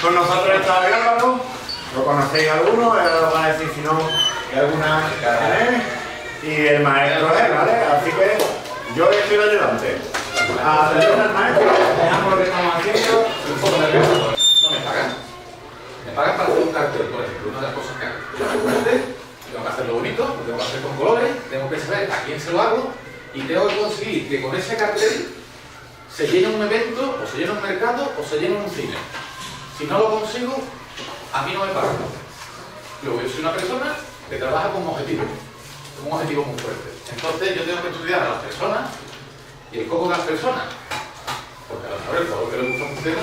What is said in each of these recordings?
Con nosotros está el Álvaro, lo conocéis algunos, ahora lo van a decir si no, hay alguna y el maestro es, ¿vale? Así que yo soy el ayudante. Atención al maestro, veamos lo que estamos haciendo. Un poco nervioso. No me pagan. Me pagan para hacer un cartel, por ejemplo, una de las cosas que hago. Yo hago un cartel, tengo que hacerlo bonito, lo tengo que hacer con colores, tengo que saber a quién se lo hago y tengo que conseguir que con ese cartel se llene un evento, o se llene un mercado, o se llene un cine. Si no lo consigo, a mí no me pagan. Yo soy una persona que trabaja con objetivos muy fuerte. Entonces yo tengo que estudiar a las personas y el coco de las personas. Porque al saber todo lo que le gusta a un tema,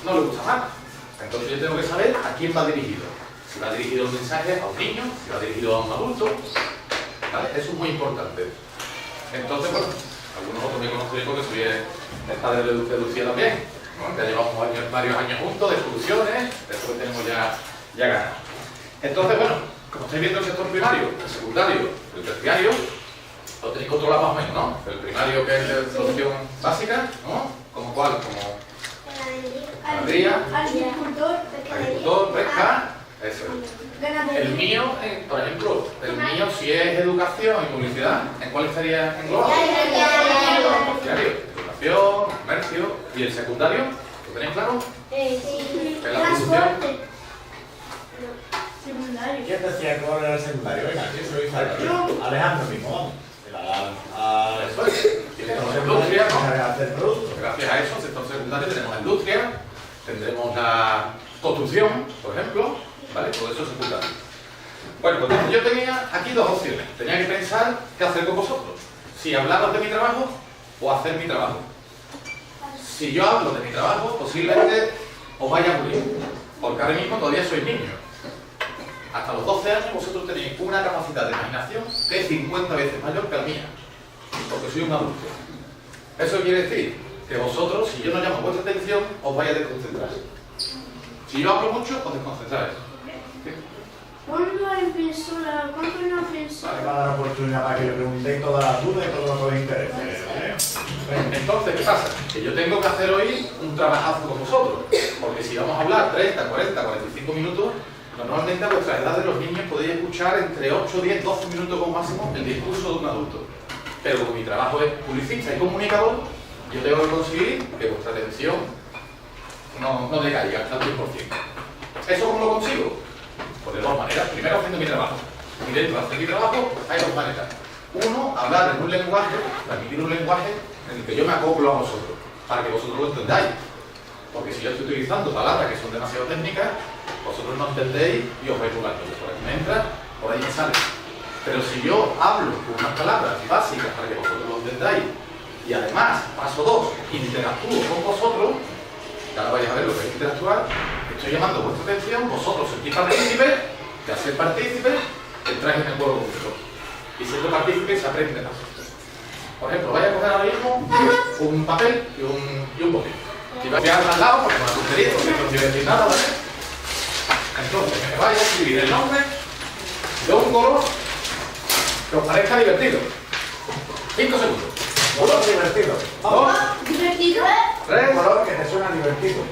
no le gusta nada. Entonces yo tengo que saber a quién va dirigido. Si va dirigido el mensaje a un niño, si va dirigido a un adulto. ¿Vale? Eso es muy importante. Entonces, bueno, algunos otros me conocen porque soy el padre de Lucía también, ¿no? Ya llevamos varios años juntos de excursiones, después tenemos ya ganas. Entonces, bueno, como estáis viendo el sector primario, el secundario, el terciario, lo tenéis controlado más o menos, ¿no? El primario, que es la instrucción básica, ¿no? ¿Como cuál? Como ganadería, agricultor, pesca, eso es. El mío, por ejemplo, si es educación y publicidad, ¿en cuál estaría englobado? Terciario, educación, comercio. ¿Y el secundario? ¿Lo tenéis claro? Sí. ¿En la producción? ¿Quién decía cuál era el secundario? Venga, aquí soy Alejandro mismo, vamos. Eso es. Y tenemos industria, ¿no? Del producto. Gracias a eso, en el sector secundario tenemos la industria, tendremos la construcción, por ejemplo, ¿vale? Todo eso es secundario. Bueno, pues yo tenía aquí dos opciones. Tenía que pensar qué hacer con vosotros. Si hablaros de mi trabajo o hacer mi trabajo. Si yo hablo de mi trabajo, posiblemente os vaya a morir, porque ahora mismo todavía sois niños. Hasta los 12 años vosotros tenéis una capacidad de imaginación que es 50 veces mayor que la mía, porque soy un adulto. Eso quiere decir que vosotros, si yo no llamo vuestra atención, os vais a desconcentrar. Si yo hablo mucho, os desconcentráis. ¿Cuándo empezó la conferencia? Vale, va a dar oportunidad para que le preguntéis todas las dudas y todo lo que os interese. ¿Vale? Entonces, ¿qué pasa? Que yo tengo que hacer hoy un trabajazo con vosotros, porque si vamos a hablar 30, 40, 45 minutos, normalmente a vuestra edad de los niños podéis escuchar entre 8, 10, 12 minutos como máximo el discurso de un adulto. Pero como mi trabajo es publicista y comunicador, yo tengo que conseguir que vuestra atención no decaiga hasta el 100%. ¿Eso cómo lo consigo? Pues de dos maneras. Primero, haciendo mi trabajo. Y dentro de hacer mi trabajo hay dos maneras. Uno, hablar en un lenguaje, transmitir un lenguaje en el que yo me acoplo a vosotros, para que vosotros lo entendáis. Porque si yo estoy utilizando palabras que son demasiado técnicas, vosotros no entendéis y os vais jugando. Por ahí me entra, por ahí me sale. Pero si yo hablo con unas palabras básicas para que vosotros lo entendáis, y además, paso dos, interactúo con vosotros, que ahora vais a ver lo que es interactuar, estoy llamando vuestra atención, vosotros sentís partícipes, de hacer partícipes, entráis en el juego conmigo. Y siendo partícipes se aprende más. Por ejemplo, vais a coger ahora mismo un papel y un boli. Y vais a al lado, porque me ha sugerido, porque no quiero decir nada, ¿vale? Entonces, me vais a escribir el nombre de un color que os parezca divertido. 5 segundos. Color divertido. Dos, ¿Divertido? tres. Un color que te suena divertido.